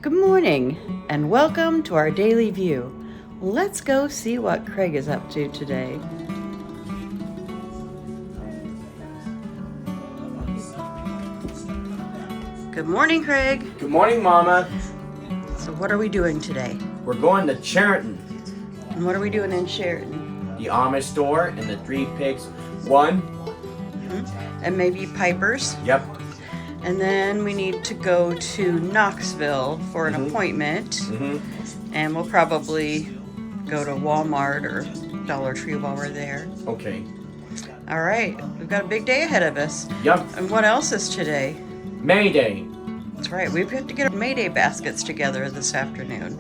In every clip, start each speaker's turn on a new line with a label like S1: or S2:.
S1: Good morning and welcome to our daily view. Let's go see what Craig is up to today. Good morning, Craig.
S2: Good morning, Mama.
S1: So what are we doing today?
S2: We're going to Chariton,
S1: And what are we doing in Chariton?
S2: the Amish store, and the Three Pigs. One.
S1: And maybe Piper's.
S2: Yep.
S1: And then we need to go to Knoxville for an appointment. And we'll probably go to Walmart or Dollar Tree while we're there.
S2: Okay.
S1: All right, we've got a big day ahead of us.
S2: Yep.
S1: And what else is today?
S2: May Day.
S1: That's right, we've got to get our May Day baskets together this afternoon.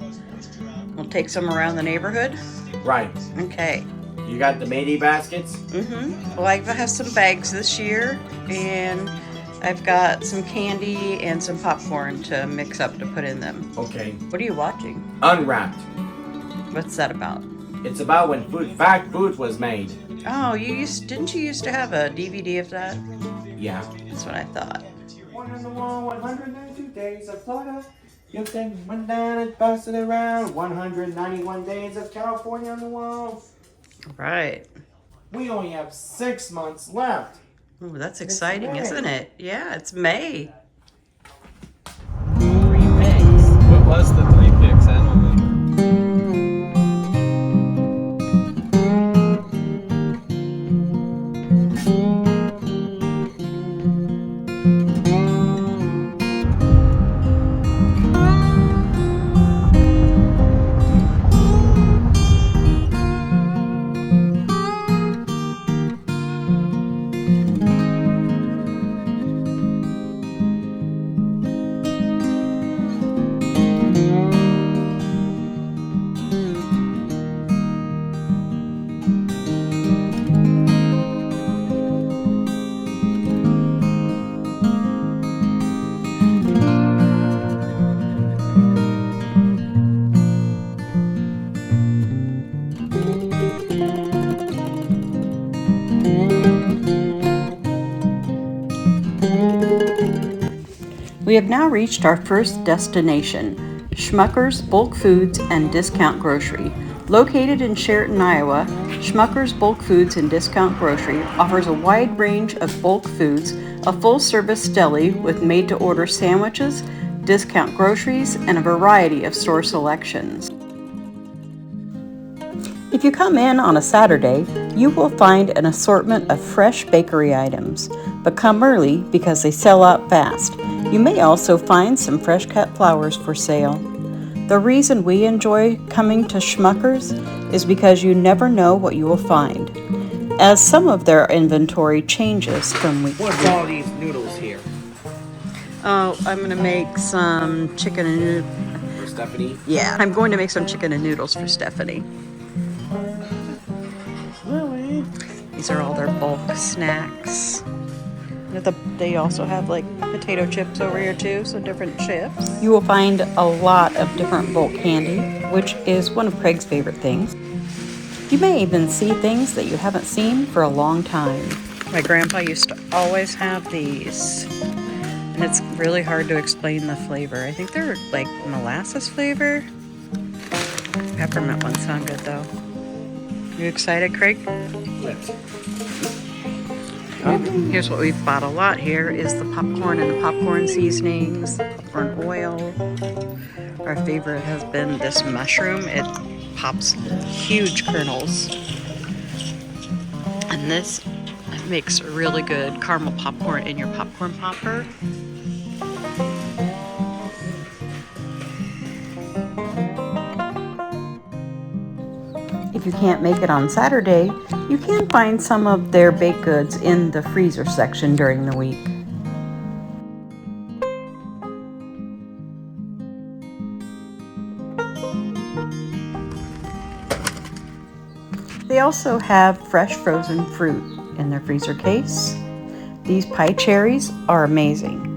S1: We'll take some around the neighborhood.
S2: Right.
S1: Okay.
S2: You got the May Day baskets?
S1: Well, I have some bags this year, and I've got some candy and some popcorn to mix up to put in them.
S2: Okay.
S1: What are you watching?
S2: Unwrapped.
S1: What's that about?
S2: It's about when food was made.
S1: Oh, didn't you used to have a DVD of that?
S2: Yeah.
S1: That's what I thought.
S2: One on the wall, 192 days of Florida. You take one down and pass it around. 191 days of California on the wall.
S1: Right.
S2: We only have 6 months left.
S1: Ooh, that's exciting, isn't it? Yeah, it's May.
S3: What was the Three Pigs annually?
S1: We have now reached our first destination, Schmucker's Bulk Foods and Discount Grocery. Located in Chariton, Iowa, Schmucker's Bulk Foods and Discount Grocery offers a wide range of bulk foods, a full-service deli with made-to-order sandwiches, discount groceries, and a variety of store selections. If you come in on a Saturday, you will find an assortment of fresh bakery items, but come early because they sell out fast. You may also find some fresh cut flowers for sale. The reason we enjoy coming to Schmucker's is because you never know what you will find, as some of their inventory changes from week to
S2: What's
S1: week.
S2: all these noodles here?
S1: Oh, I'm gonna make some chicken and noodles.
S2: For Stephanie?
S1: Yeah, I'm going to make some chicken and noodles for Stephanie. These are all their bulk snacks. They also have like potato chips over here too, so different chips. You will find a lot of different bulk candy, which is one of Craig's favorite things. You may even see things that you haven't seen for a long time. My grandpa used to always have these, and it's really hard to explain the flavor. I think they're like molasses flavor. Peppermint ones sound good though. You excited, Craig? Here's what we've bought a lot here is the popcorn and the popcorn seasonings, popcorn oil. Our favorite has been this mushroom. It pops huge kernels. And this makes really good caramel popcorn in your popcorn popper. If you can't make it on Saturday, you can find some of their baked goods in the freezer section during the week. They also have fresh frozen fruit in their freezer case. These pie cherries are amazing.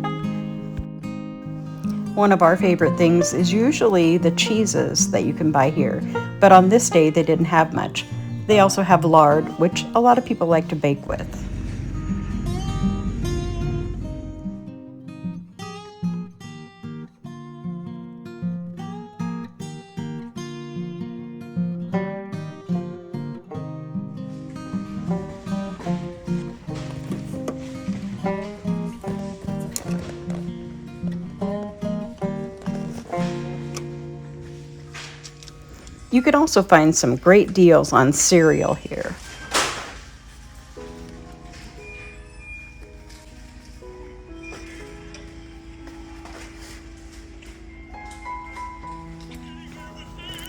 S1: One of our favorite things is usually the cheeses that you can buy here, but on this day they didn't have much. They also have lard, which a lot of people like to bake with. You can also find some great deals on cereal here.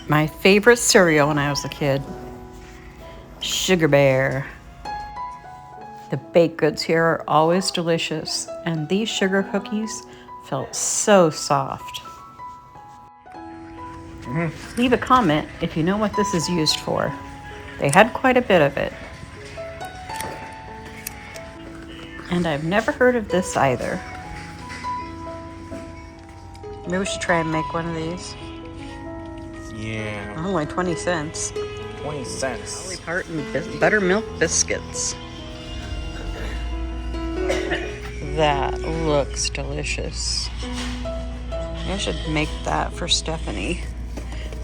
S1: My favorite cereal when I was a kid, Sugar Bear. The baked goods here are always delicious, and these sugar cookies felt so soft. Leave a comment if you know what this is used for. They had quite a bit of it. And I've never heard of this either. Maybe we should try and make one of these.
S2: Yeah.
S1: Only 20 cents.
S2: 20 cents.
S1: Dolly Parton buttermilk biscuits. That looks delicious. I should make that for Stephanie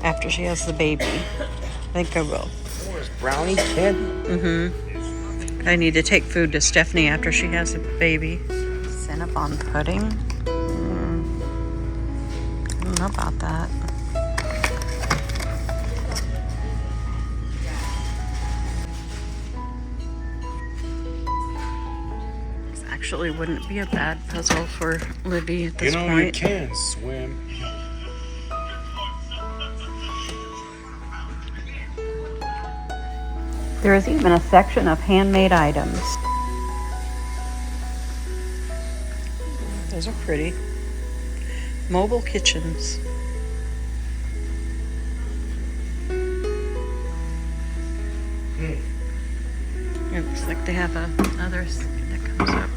S1: after she has the baby. I think I will.
S2: Where's Brownie Kid?
S1: I need to take food to Stephanie after she has a baby. Cinnabon pudding? I don't know about that. This actually wouldn't be a bad puzzle for Libby at this point.
S2: You can swim.
S1: There is even a section of handmade items. Those are pretty. Mobile kitchens. It looks like they have another that comes up.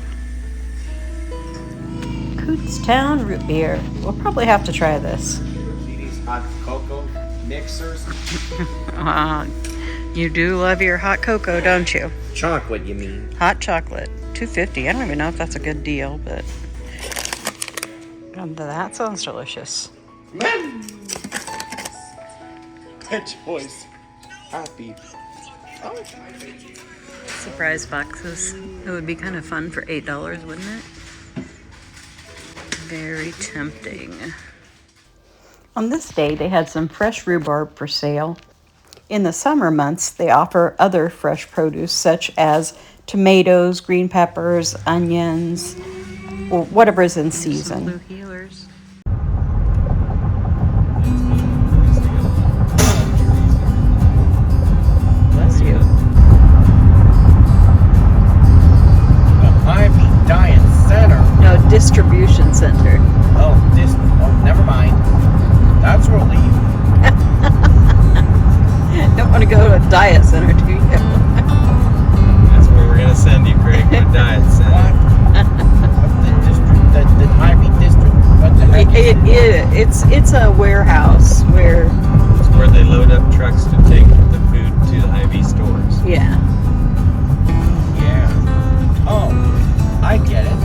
S1: Cootstown root beer. We'll probably have to try this.
S2: These hot cocoa mixers.
S1: You do love your hot cocoa, don't you?
S2: Chocolate, you mean?
S1: Hot chocolate, $2.50. I don't even know if that's a good deal, but that sounds delicious.
S2: Good choice. Happy. Oh.
S1: Surprise boxes. It would be kind of fun for $8, wouldn't it? Very tempting. On this day, they had some fresh rhubarb for sale. In the summer months, they offer other fresh produce such as tomatoes, green peppers, onions, or whatever is in season. Blue healers. Bless you.
S2: The Ivy Diet Center.
S1: No, distribution center.
S2: Oh, never mind. That's a relief.
S1: Don't want to go to a diet center, do you?
S3: That's where we're gonna send you, Craig. To a diet center.
S2: The Ivy district. What the heck is it?
S1: It's a warehouse where.
S3: It's where they load up trucks to take the food to the Hy-Vee stores.
S1: Yeah.
S2: Yeah. Oh, I get it.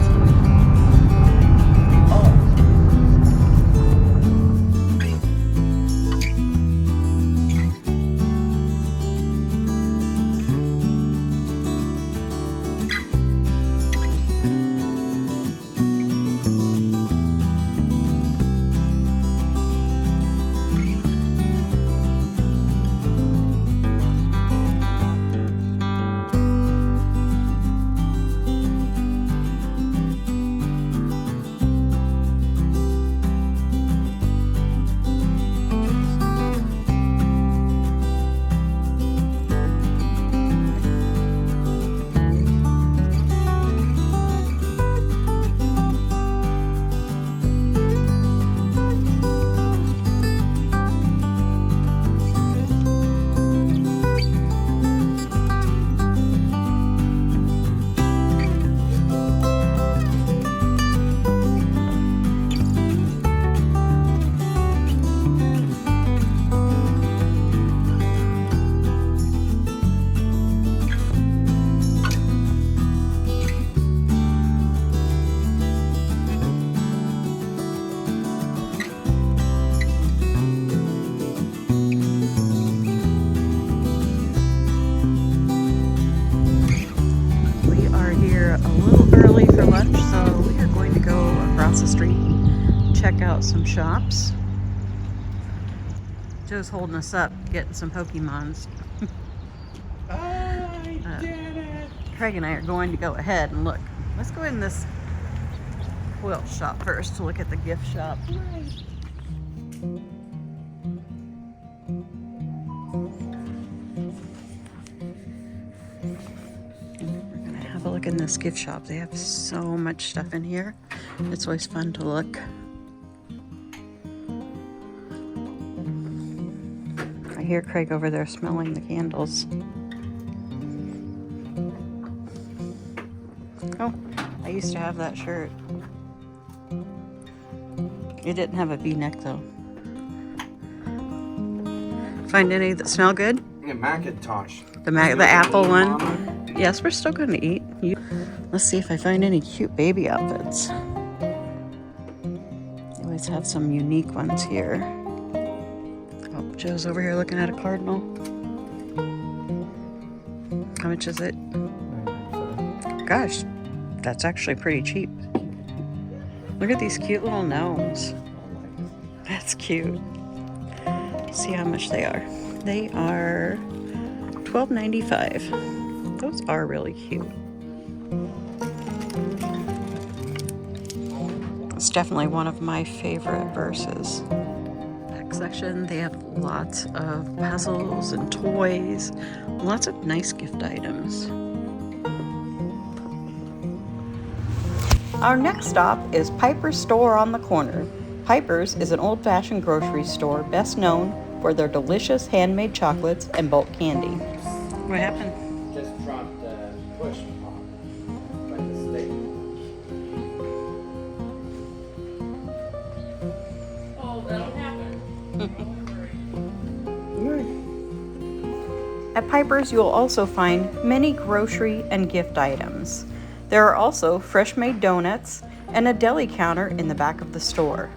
S2: Check out some shops.
S1: Joe's holding us up, getting some Pokemons.
S2: I did it!
S1: Craig and I are going to go ahead and look. Let's go in this quilt shop first to look at the gift shop. We're gonna have a look in this gift shop. They have so much stuff in here. It's always fun to look. I hear Craig over there smelling the candles. Oh, I used to have that shirt. It didn't have a V-neck though. Find any that smell good?
S2: Yeah, Macintosh.
S1: The apple one? Yes, we're still going to eat. Let's see if I find any cute baby outfits. They always have some unique ones here. Oh, Joe's over here looking at a cardinal. How much is it? Gosh, that's actually pretty cheap. Look at these cute little gnomes. That's cute. See how much they are. They are $12.95. Those are really cute. It's definitely one of my favorite verses. Back section, they have lots of puzzles and toys, lots of nice gift items. Our next stop is Piper's store on the corner. Piper's is an old-fashioned grocery store best known for their delicious handmade chocolates and bulk candy. What happened?
S2: Just dropped the push pop by mistake.
S4: Oh, that'll happen.
S1: At Piper's, you'll also find many grocery and gift items. There are also fresh-made donuts and a deli counter in the back of the store.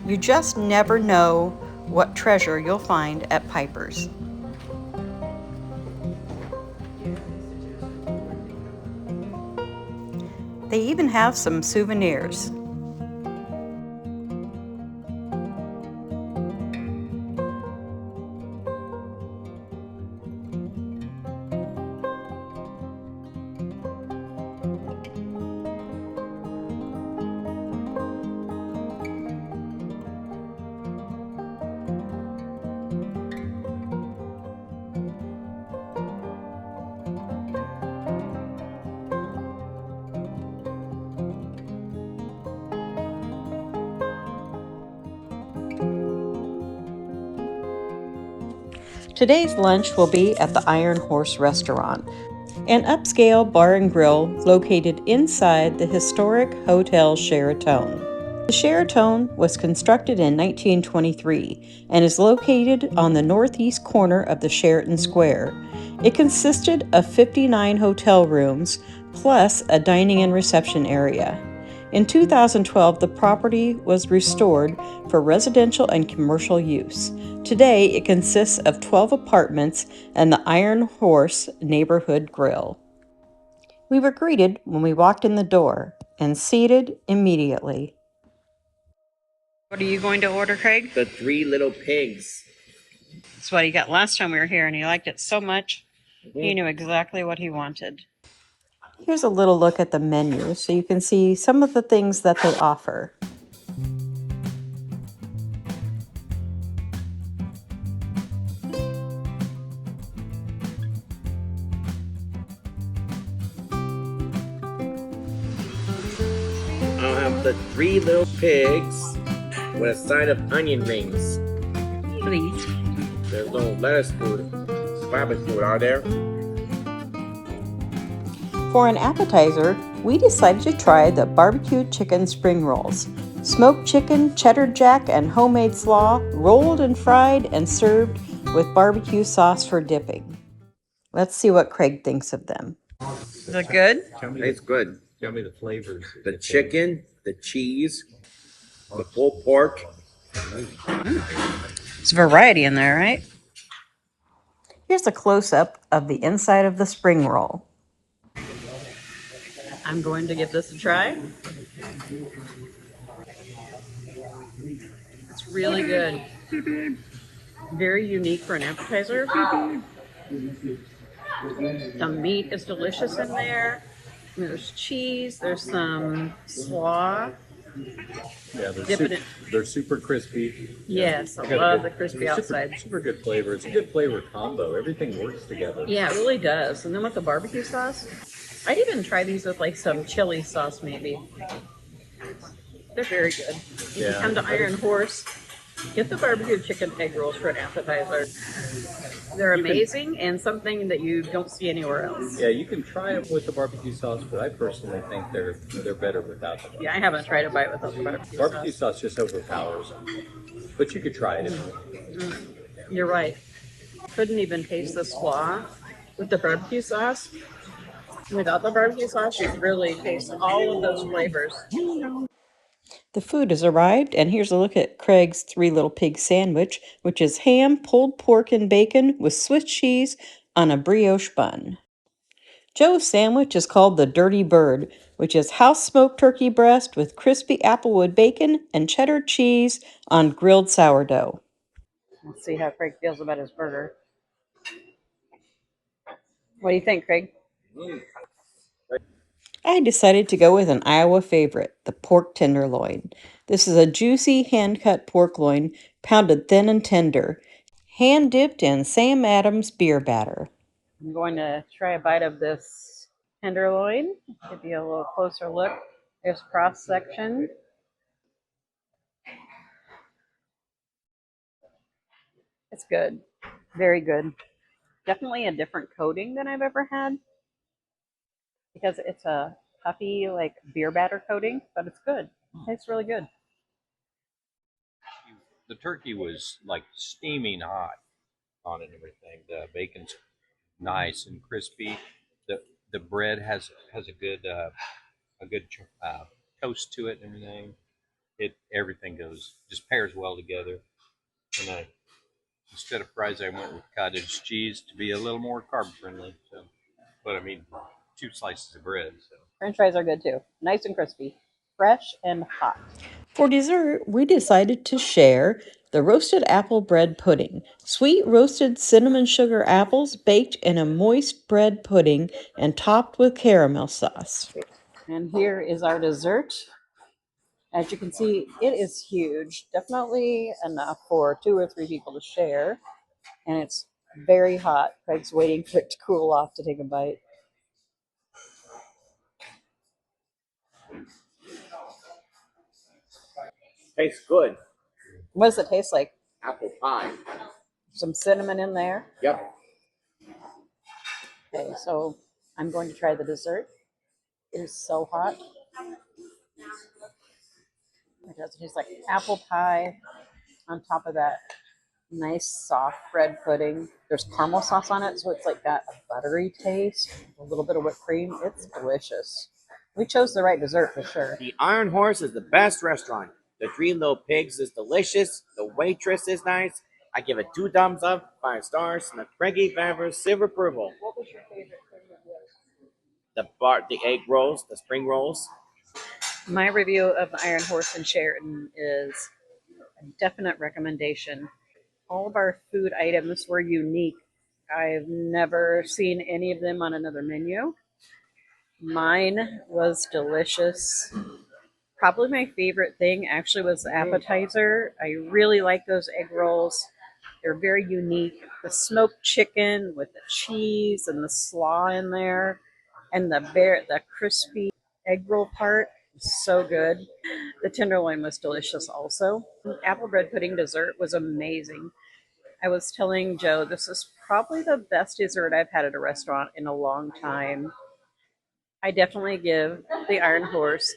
S1: You just never know what treasure you'll find at Piper's. They even have some souvenirs. Today's lunch will be at the Iron Horse Restaurant, an upscale bar and grill located inside the historic Hotel Chariton. The Chariton was constructed in 1923 and is located on the northeast corner of the Sheraton Square. It consisted of 59 hotel rooms plus a dining and reception area. In 2012, the property was restored for residential and commercial use. Today, it consists of 12 apartments and the Iron Horse Neighborhood Grill. We were greeted when we walked in the door and seated immediately. What are you going to order, Craig?
S2: The 3 little pigs.
S1: That's what he got last time we were here, and he liked it so much, he knew exactly what he wanted. Here's a little look at the menu so you can see some of the things that they offer.
S2: I'll have the 3 little pigs with a side of onion rings.
S1: Please.
S2: There's no lettuce food, barbecue food, are there?
S1: For an appetizer, we decided to try the barbecue chicken spring rolls. Smoked chicken, cheddar jack, and homemade slaw, rolled and fried and served with barbecue sauce for dipping. Let's see what Craig thinks of them. Is it good?
S2: It's good.
S3: Tell me the flavors.
S2: The chicken, the cheese, the pulled pork.
S1: There's variety in there, right? Here's a close-up of the inside of the spring roll. I'm going to give this a try. It's really good. Very unique for an appetizer. The meat is delicious in there. There's cheese. There's some slaw.
S3: Yeah,
S1: Dip it in.
S3: they're super crispy.
S1: Yes, I
S3: They got a
S1: love
S3: good-
S1: the crispy
S3: super,
S1: outside.
S3: super good flavor. It's a good flavor combo. Everything works together.
S1: Yeah, it really does. And then with the barbecue sauce, I'd even try these with like some chili sauce, maybe. They're very good. If you
S3: Yeah.
S1: come to Iron Horse, get the barbecue chicken egg rolls for an appetizer. They're
S3: You can-
S1: amazing and something that you don't see anywhere else.
S3: Yeah, you can try them with the barbecue sauce, but I personally think they're better without the barbecue.
S1: Yeah, I haven't tried a bite without the barbecue
S3: Barbecue
S1: sauce.
S3: sauce just overpowers them. But you could try it if you want.
S1: You're right. Couldn't even taste the slaw with the barbecue sauce. Without the barbecue sauce, you really taste all of those flavors. The food has arrived, and here's a look at Craig's Three Little Pig sandwich, which is ham, pulled pork, and bacon with Swiss cheese on a brioche bun. Joe's sandwich is called the Dirty Bird, which is house smoked turkey breast with crispy applewood bacon and cheddar cheese on grilled sourdough. Let's see how Craig feels about his burger. What do you think, Craig? I decided to go with an Iowa favorite, the pork tenderloin. This is a juicy hand-cut pork loin, pounded thin and tender, hand-dipped in Sam Adams beer batter. I'm going to try a bite of this tenderloin. Give you a little closer look. There's cross section. It's good. Very good. Definitely a different coating than I've ever had because it's a puffy, like beer batter coating, but it's good. It tastes really good.
S5: The turkey was like steaming hot on it and everything. The bacon's nice and crispy. The bread has a good toast to it and everything. Everything goes just pairs well together. And instead of fries, I went with cottage cheese to be a little more carb friendly. So, but I mean, 2 slices of bread. So
S1: French fries are good too. Nice and crispy, fresh and hot. For dessert, we decided to share the roasted apple bread pudding. Sweet roasted cinnamon sugar apples baked in a moist bread pudding and topped with caramel sauce. And here is our dessert. As you can see, it is huge. Definitely enough for 2 or 3 people to share. And it's very hot. Craig's waiting for it to cool off to take a bite.
S2: Tastes good.
S1: What does it taste like?
S2: Apple pie.
S1: Some cinnamon in there.
S2: Yep.
S1: Okay, so I'm going to try the dessert. It is so hot. It does taste like apple pie on top of that nice soft bread pudding. There's caramel sauce on it, so it's like got a buttery taste, a little bit of whipped cream. It's delicious. We chose the right dessert for sure.
S2: The Iron Horse is the best restaurant. The Three Little Pigs is delicious. The waitress is nice. I give it 2 thumbs up, 5 stars, and a Craigie Favor silver approval.
S1: What was your favorite thing of yours?
S2: The egg rolls, the spring rolls.
S1: My review of the Iron Horse in Chariton is a definite recommendation. All of our food items were unique. I've never seen any of them on another menu. Mine was delicious. Probably my favorite thing actually was the appetizer. I really like those egg rolls. They're very unique. The smoked chicken with the cheese and the slaw in there, and the crispy egg roll part is so good. The tenderloin was delicious also. Apple bread pudding dessert was amazing. I was telling Joe this is probably the best dessert I've had at a restaurant in a long time. I definitely give the Iron Horse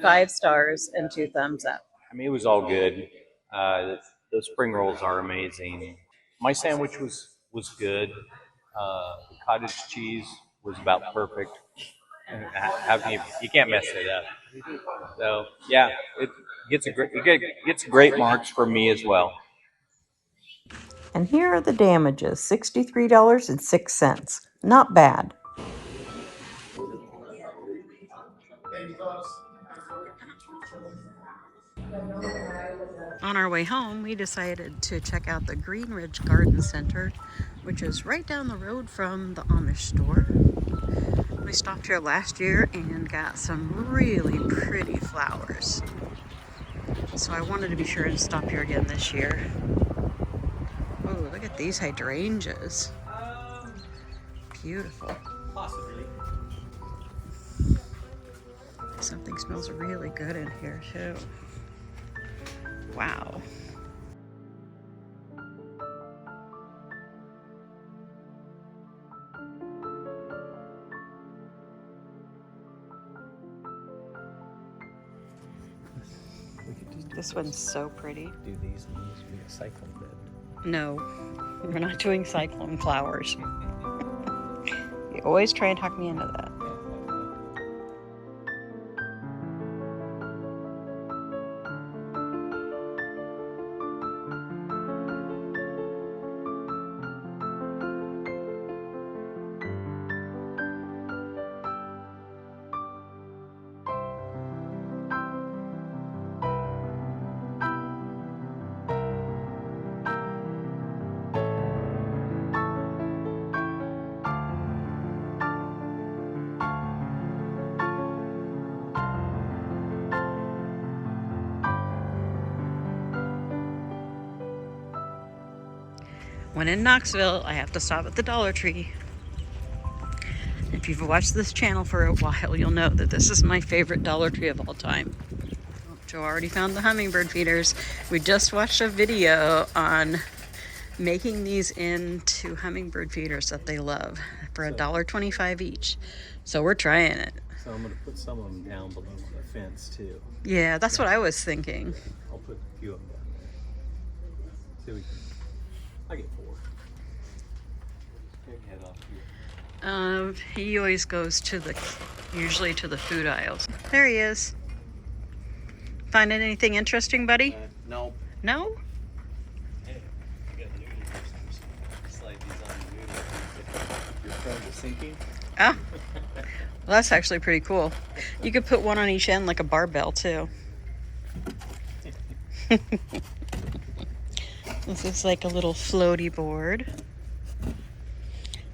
S1: 5 stars and 2 thumbs up.
S5: I mean, it was all good. Those spring rolls are amazing. My sandwich was good. The cottage cheese was about perfect. And how can you can't mess it up. So yeah, it gets great marks for me as well.
S1: And here are the damages, $63.06. Not bad. On our way home, we decided to check out the Green Ridge Garden Center, which is right down the road from the Amish store. We stopped here last year and got some really pretty flowers. So I wanted to be sure and stop here again this year. Oh, look at these hydrangeas. Beautiful.
S3: Possibly.
S1: Something smells really good in here too. Wow. This one's so pretty.
S3: Do these and these would be a cyclone bed.
S1: No, we're not doing cyclone flowers. You always try and talk me into that. When in Knoxville, I have to stop at the Dollar Tree. If you've watched this channel for a while, you'll know that this is my favorite Dollar Tree of all time. Joe already found the hummingbird feeders. We just watched a video on making these into hummingbird feeders that they love for $1.25 each. So we're trying it.
S3: So I'm going to put some of them down below the fence too.
S1: Yeah, that's what I was thinking.
S3: I'll put a few of them down there. See, we can. I get 4. Take head off here.
S1: He always goes to usually to the food aisles. There he is. Finding anything interesting, buddy?
S2: No.
S1: No?
S3: Hey, you got noodles or something. Slide these on the noodles. You're prone to sinking?
S1: Ah, well, that's actually pretty cool. You could put one on each end like a barbell too. This is like a little floaty board.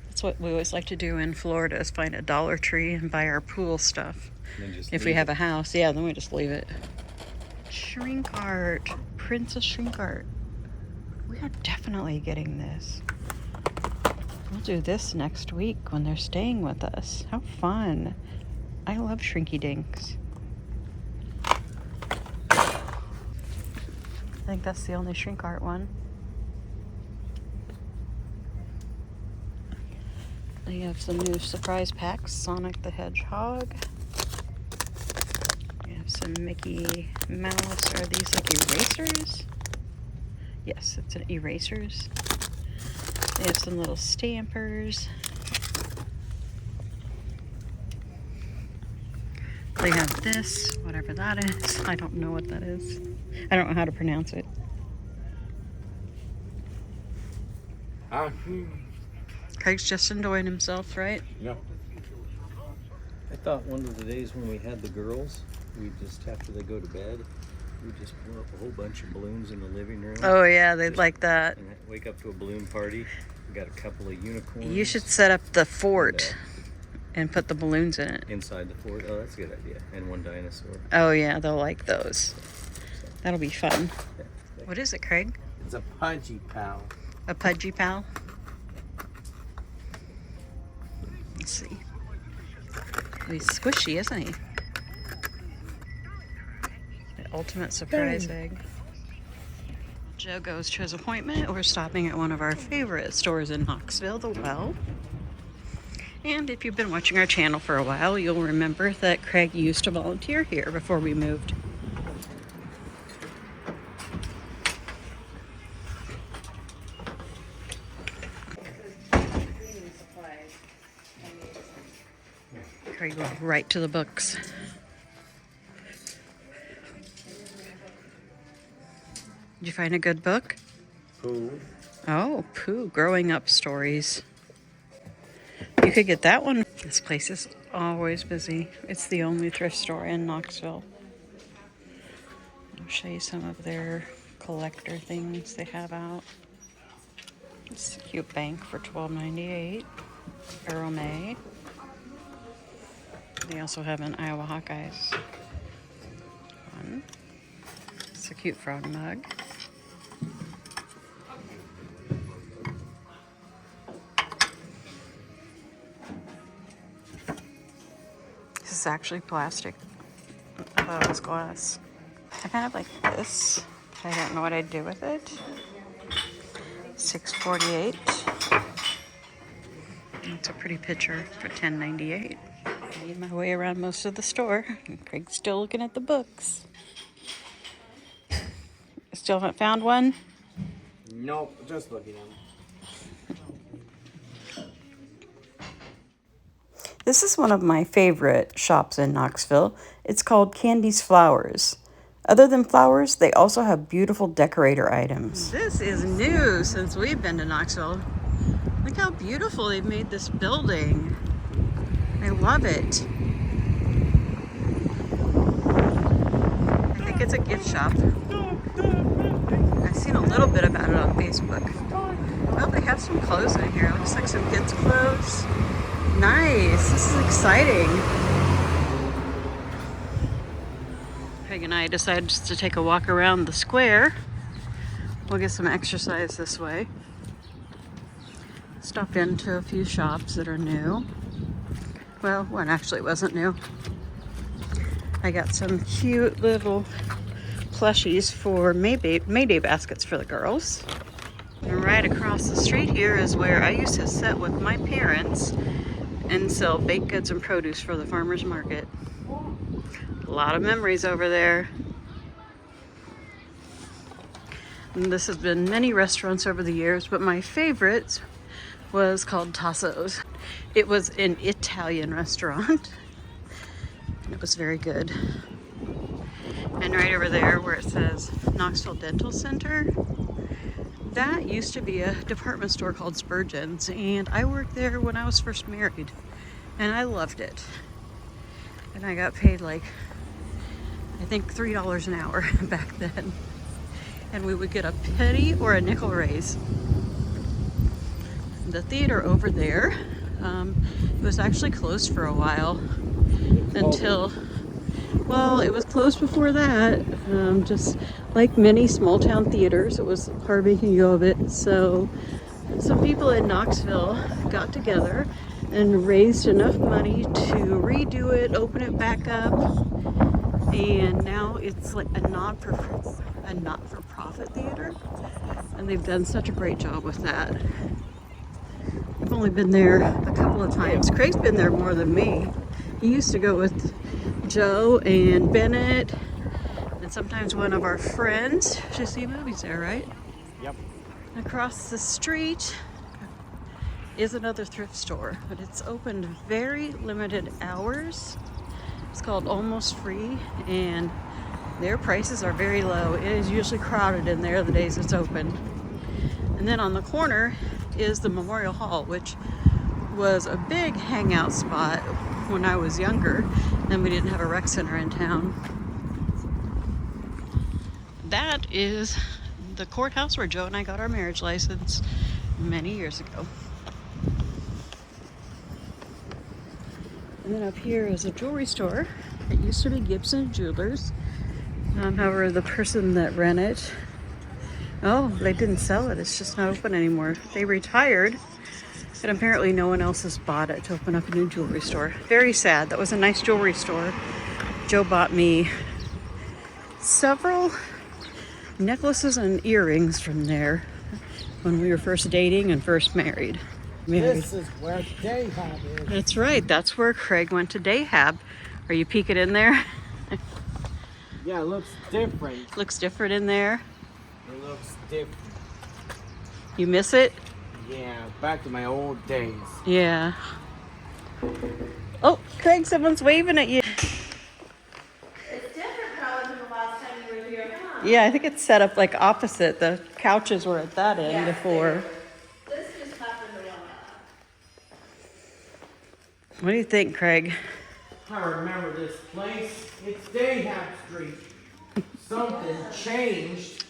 S1: That's what we always like to do in Florida, is find a Dollar Tree and buy our pool stuff. If we have a house, yeah, then we just leave it. Shrink art. Princess Shrink Art. We are definitely getting this. We'll do this next week when they're staying with us. How fun. I love Shrinky Dinks. I think that's the only Shrink Art one. They have some new surprise packs. Sonic the Hedgehog. We have some Mickey Mouse. Are these like erasers? Yes, it's an erasers. They have some little stampers. They have this, whatever that is. I don't know what that is. I don't know how to pronounce it. Craig's just enjoying himself, right?
S2: Yeah.
S3: I thought one of the days when we had the girls, we just, after they go to bed, we just blow up a whole bunch of balloons in the living room.
S1: Oh yeah, they'd like that.
S3: And wake up to a balloon party. We got a couple of unicorns.
S1: You should set up the fort and put the balloons in it.
S3: Inside the fort. Oh, that's a good idea. And one dinosaur.
S1: Oh yeah, they'll like those. That'll be fun.
S3: Yeah.
S1: What is it, Craig?
S2: It's a Pudgy Pal.
S1: A Pudgy Pal? Let's see. He's squishy, isn't he? The ultimate surprise egg. Joe goes to his appointment. We're stopping at one of our favorite stores in Knoxville, The Well. And if you've been watching our channel for a while, you'll remember that Craig used to volunteer here before we moved. Craig went right to the books. Did you find a good book?
S2: Pooh.
S1: Oh, Pooh, Growing Up Stories. You could get that one. This place is always busy. It's the only thrift store in Knoxville. I'll show you some of their collector things they have out. It's a cute bank for $12.98. Earl May. They also have an Iowa Hawkeyes one. It's a cute frog mug. This is actually plastic. I thought it was glass. I kind of like this. I don't know what I'd do with it. $6.48. It's a pretty picture for $10.98. I made my way around most of the store. And Craig's still looking at the books. Still haven't found one?
S2: Nope, just looking at them.
S1: This is one of my favorite shops in Knoxville. It's called Candy's Flowers. Other than flowers, they also have beautiful decorator items. This is new since we've been to Knoxville. Look how beautiful they've made this building. I love it. I think it's a gift shop. I've seen a little bit about it on Facebook. Well, they have some clothes in here. Looks like some kids' clothes. Nice. This is exciting. Craig and I decided just to take a walk around the square. We'll get some exercise this way. Stopped into a few shops that are new. Well, one actually wasn't new. I got some cute little plushies for Mayday baskets for the girls. And right across the street here is where I used to sit with my parents and sell baked goods and produce for the farmers market. A lot of memories over there. And this has been many restaurants over the years, but my favorite was called Tasso's. It was an Italian restaurant. It was very good. And right over there where it says Knoxville Dental Center, that used to be a department store called Spurgeon's, and I worked there when I was first married, and I loved it. And I got paid like, I think $3 an hour back then. And we would get a penny or a nickel raise. The theater over there, it was actually closed for a while until, well, it was closed before that. Just like many small town theaters, it was hard making go of it. So some people in Knoxville got together and raised enough money to redo it, open it back up, and now it's like a not-for-profit theater, and they've done such a great job with that. I've only been there a couple of times. Craig's been there more than me. He used to go with Joe and Bennett and sometimes one of our friends to see movies there, right?
S2: Yep.
S1: Across the street is another thrift store, but it's opened very limited hours. It's called Almost Free, and their prices are very low. It is usually crowded in there the days it's open. And then on the corner is the Memorial Hall, which was a big hangout spot when I was younger and we didn't have a rec center in town. That is the courthouse where Joe and I got our marriage license many years ago. And then up here is a jewelry store. It used to be Gibson Jewelers. However, the person that ran it, they didn't sell it. It's just not open anymore. They retired, and apparently no one else has bought it to open up a new jewelry store. Very sad. That was a nice jewelry store. Joe bought me several necklaces and earrings from there when we were first dating and first married.
S2: This is where Dayhab is.
S1: That's right. That's where Craig went to Dayhab. Are you peeking in there?
S2: Yeah, it looks different.
S1: Looks different in there.
S2: It looks different.
S1: You miss it?
S2: Yeah, back to my old days.
S1: Yeah. Oh, Craig, someone's waving at you.
S4: It's different probably than the last time you were here, huh?
S1: Yeah, I think it's set up like opposite. The couches were at that end before.
S4: This just happened to one up.
S1: What do you think, Craig?
S2: I remember this place. It's Dayhab Street. Something changed.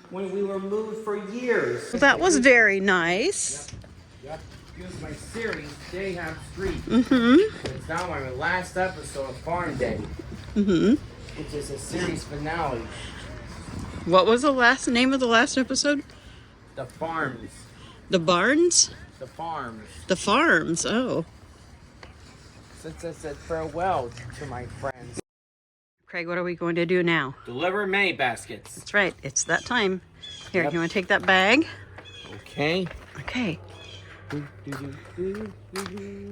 S2: when we were moved for years.
S1: Well, that was very nice.
S2: Yep. Here's my series, Day Have Street.
S1: Mm-hmm.
S2: It's now my last episode of Farm Day,
S1: Mm-hmm.
S2: which is a series finale.
S1: What was the last name of the last episode?
S2: The Farms.
S1: The Barns?
S2: The Farms.
S1: The Farms, oh.
S2: Since I said farewell to my friends.
S1: Craig, what are we going to do now?
S2: Deliver May baskets.
S1: That's right, it's that time. Here,
S2: Yep.
S1: you want to take that bag?
S2: Okay.
S1: Okay.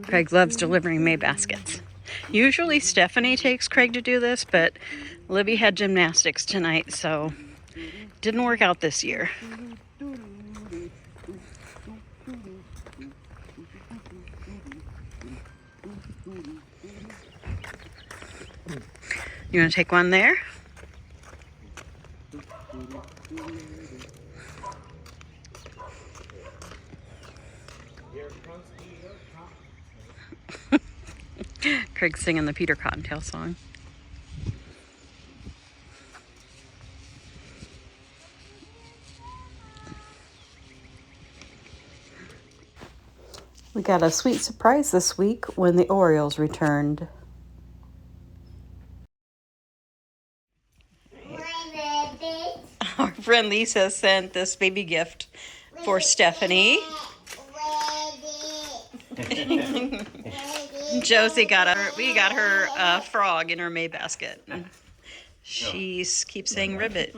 S1: Craig loves delivering May baskets. Usually Stephanie takes Craig to do this, but Libby had gymnastics tonight, so didn't work out this year. You want to take one there? Craig's singing the Peter Cottontail song. We got a sweet surprise this week when the Orioles returned. Our friend Lisa sent this baby gift for Stephanie. Josie we got her a frog in her May basket. She keeps saying ribbit.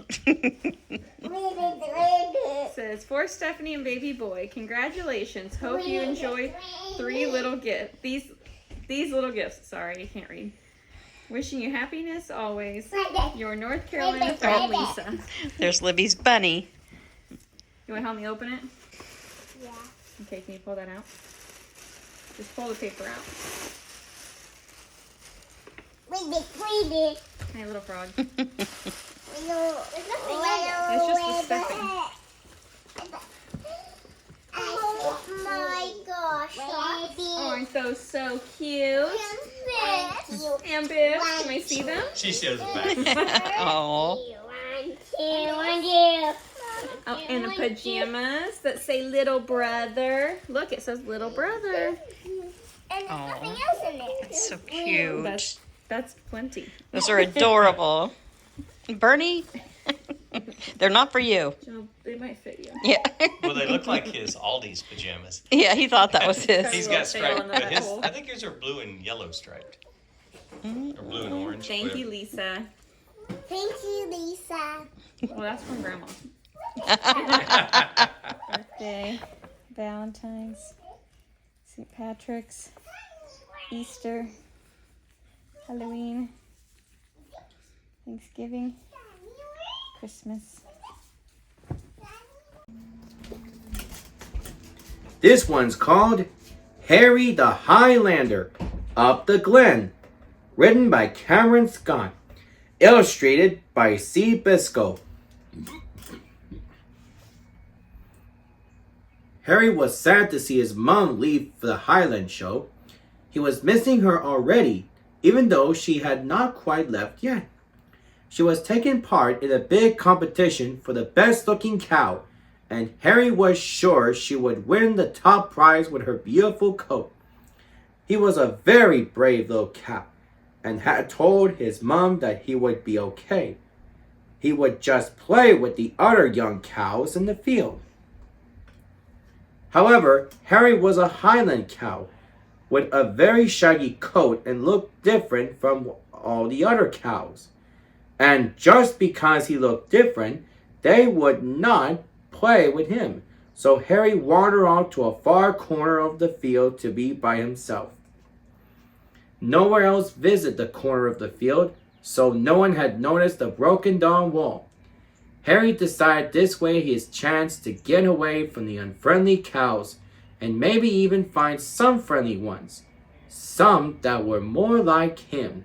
S4: Says, for Stephanie and baby boy, congratulations. Hope you enjoy these little gifts. Sorry, I can't read. Wishing you happiness always. Your North Carolina friend, Lisa.
S1: There's Libby's bunny.
S4: You want to help me open it? Yeah. Okay, can you pull that out? Just pull the paper out. Hey, little frog. It's just the stuffing.
S6: Oh my gosh,
S4: Aren't those so cute? And Biff, can I see them?
S5: She shows it back.
S1: Oh.
S4: Oh, and the pajamas that say little brother. Look, it says little brother.
S1: Oh, that's so cute.
S4: That's plenty.
S1: Those are adorable. Bernie, they're not for you.
S4: So they might fit you.
S1: Yeah.
S7: Well, they look like his Aldi's pajamas.
S1: Yeah, he thought that was his.
S7: He's
S4: little
S7: got striped,
S4: tail in the
S7: but his,
S4: hole.
S7: I think his are blue and yellow striped. Or blue and orange.
S4: Thank
S7: whatever.
S4: you, Lisa.
S6: Thank you, Lisa.
S4: Well, that's from Grandma. Birthday, Valentine's, St. Patrick's, Easter, Halloween, Thanksgiving, Christmas.
S2: This one's called Harry the Highlander Up the Glen, written by Cameron Scott, illustrated by C. Biscoe. Harry was sad to see his mom leave for the Highland show. He was missing her already, even though she had not quite left yet. She was taking part in a big competition for the best looking cow, and Harry was sure she would win the top prize with her beautiful coat. He was a very brave little cow, and had told his mom that he would be okay. He would just play with the other young cows in the field. However, Harry was a Highland cow with a very shaggy coat and looked different from all the other cows. And just because he looked different, they would not play with him. So Harry wandered off to a far corner of the field to be by himself. Nowhere else visited the corner of the field, so no one had noticed the broken down wall. Harry decided this way his chance to get away from the unfriendly cows and maybe even find some friendly ones, some that were more like him.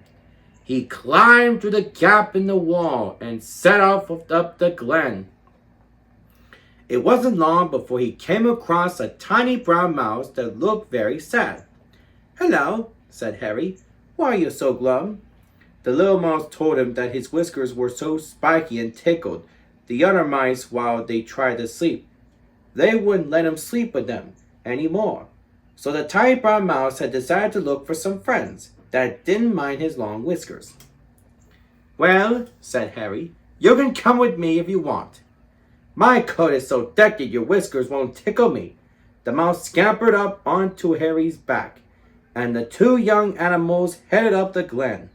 S2: He climbed through the gap in the wall and set off up the glen. It wasn't long before he came across a tiny brown mouse that looked very sad. "Hello," said Harry. "Why are you so glum?" The little mouse told him that his whiskers were so spiky and tickled the other mice while they tried to sleep. They wouldn't let him sleep with them anymore. So the tiny brown mouse had decided to look for some friends that didn't mind his long whiskers. Well, said Harry, you can come with me if you want. My coat is so thick that your whiskers won't tickle me. The mouse scampered up onto Harry's back, and the two young animals headed up the glen.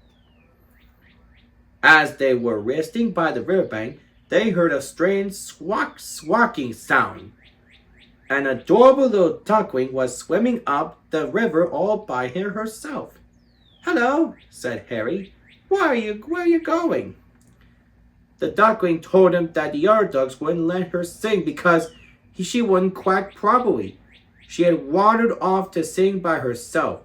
S2: As they were resting by the riverbank, they heard a strange swacking sound. An adorable little duckling was swimming up the river all by herself. Hello, said Harry. Where are you going? The duckling told him that the other ducks wouldn't let her sing because she wouldn't quack properly. She had wandered off to sing by herself.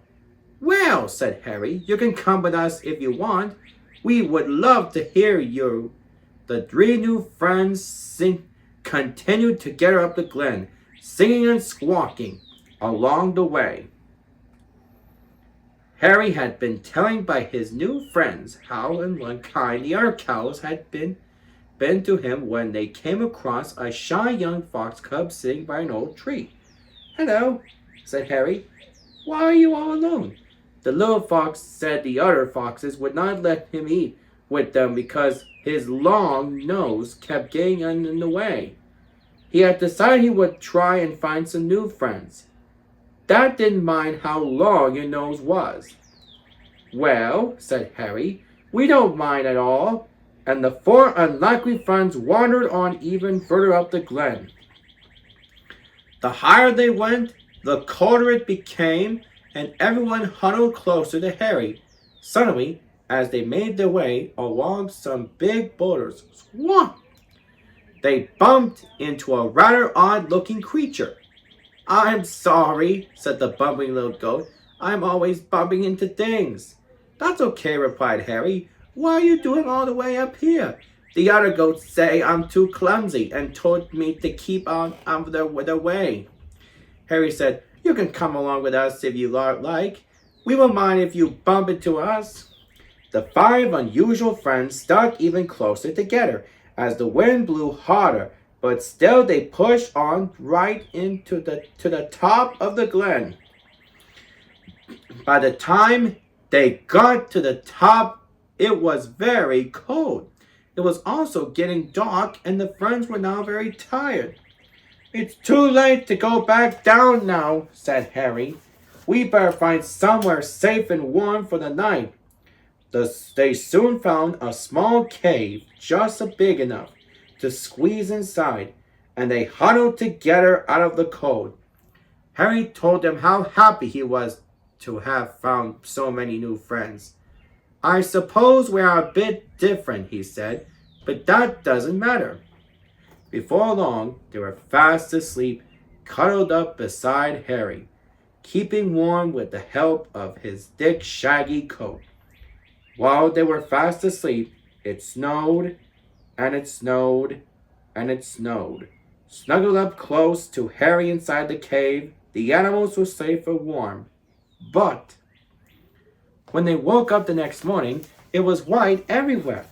S2: Well, said Harry, you can come with us if you want. We would love to hear you. The three new friends continued together up the glen, singing and squawking along the way. Harry had been telling by his new friends how unkind the other cows had been to him when they came across a shy young fox cub sitting by an old tree. Hello, said Harry. Why are you all alone? The little fox said the other foxes would not let him eat with them because his long nose kept getting in the way. He had decided he would try and find some new friends. That didn't mind how long your nose was. Well, said Harry, we don't mind at all. And the four unlikely friends wandered on even further up the glen. The higher they went, the colder it became, and everyone huddled closer to Harry. Suddenly, as they made their way along some big boulders, swamp! They bumped into a rather odd-looking creature. I'm sorry, said the bumbling little goat. I'm always bumping into things. That's okay, replied Harry. Why are you doing all the way up here? The other goats say I'm too clumsy and told me to keep on their way. Harry said, you can come along with us if you like. We won't mind if you bump into us. The five unusual friends stuck even closer together as the wind blew harder, but still they pushed on right to the top of the glen. By the time they got to the top, it was very cold. It was also getting dark, and the friends were now very tired. It's too late to go back down now, said Harry. We better find somewhere safe and warm for the night. They soon found a small cave just big enough to squeeze inside, and they huddled together out of the cold. Harry told them how happy he was to have found so many new friends. I suppose we are a bit different, he said, but that doesn't matter. Before long, they were fast asleep, cuddled up beside Harry, keeping warm with the help of his thick, shaggy coat. While they were fast asleep, it snowed, and it snowed, and it snowed. Snuggled up close to Harry inside the cave, the animals were safe and warm. But when they woke up the next morning, it was white everywhere.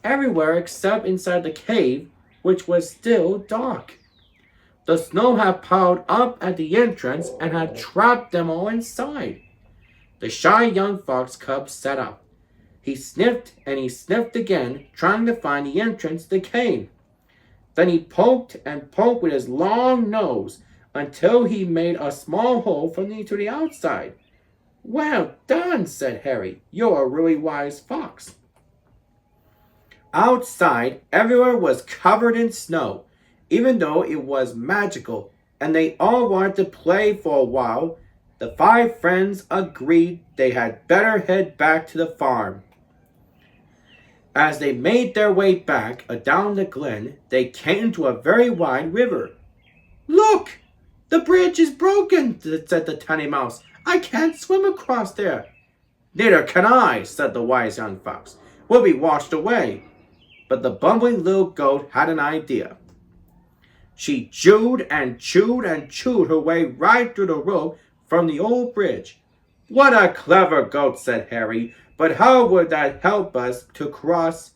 S2: Everywhere except inside the cave, which was still dark. The snow had piled up at the entrance and had trapped them all inside. The shy young fox cub sat up. He sniffed and he sniffed again, trying to find the entrance to the cave. Then he poked and poked with his long nose until he made a small hole to the outside. Well done, said Harry. You're a really wise fox. Outside, everywhere was covered in snow, even though it was magical, and they all wanted to play for a while. The five friends agreed they had better head back to the farm. As they made their way back down the glen, they came to a very wide river. Look! The bridge is broken, said the tiny mouse. I can't swim across there. Neither can I, said the wise young fox. We'll be washed away. But the bumbling little goat had an idea. She chewed and chewed and chewed her way right through the rope from the old bridge. What a clever goat, said Harry. But how would that help us to cross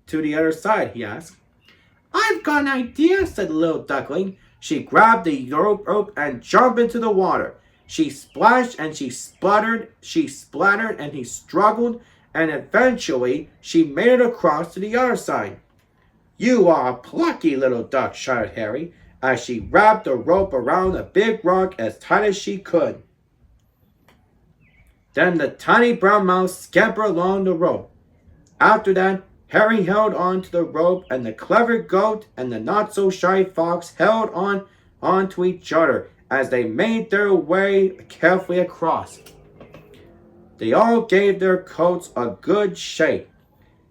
S2: to the other side, he asked. I've got an idea, said the little duckling. She grabbed the rope and jumped into the water. She splashed and she splattered and he struggled, and eventually she made it across to the other side. You are a plucky little duck, shouted Harry, as she wrapped the rope around a big rock as tight as she could. Then the tiny brown mouse scampered along the rope. After that, Harry held on to the rope, and the clever goat and the not-so-shy fox held on to each other as they made their way carefully across. They all gave their coats a good shake.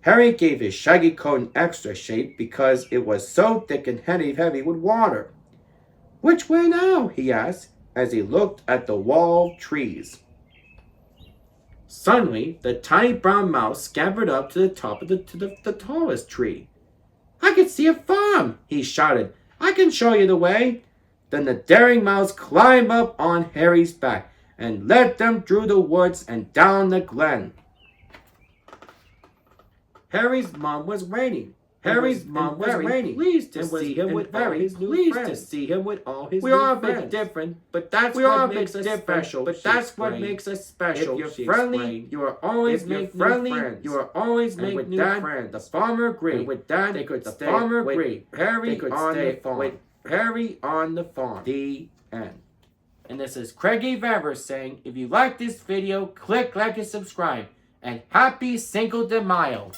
S2: Harry gave his shaggy coat an extra shake because it was so thick and heavy with water. Which way now? He asked as he looked at the wall of trees. Suddenly, the tiny brown mouse scampered up to the top of the tallest tree. I can see a farm, he shouted. I can show you the way. Then the daring mouse climbed up on Harry's back and led them through the woods and down the glen. Harry's mom was waiting. Harry's mom was waiting, pleased to see him with all his new friends. We are a bit different, but that's what makes us special. If you're friendly, you are always make new friends. You are always make new friends. The farmer agreed. With that, they could stay. The farmer agreed. Harry on the farm. With Harry on the farm. The end. And this is Craigie Vaver saying, if you like this video, click like and subscribe. And happy Cinco de Mayo.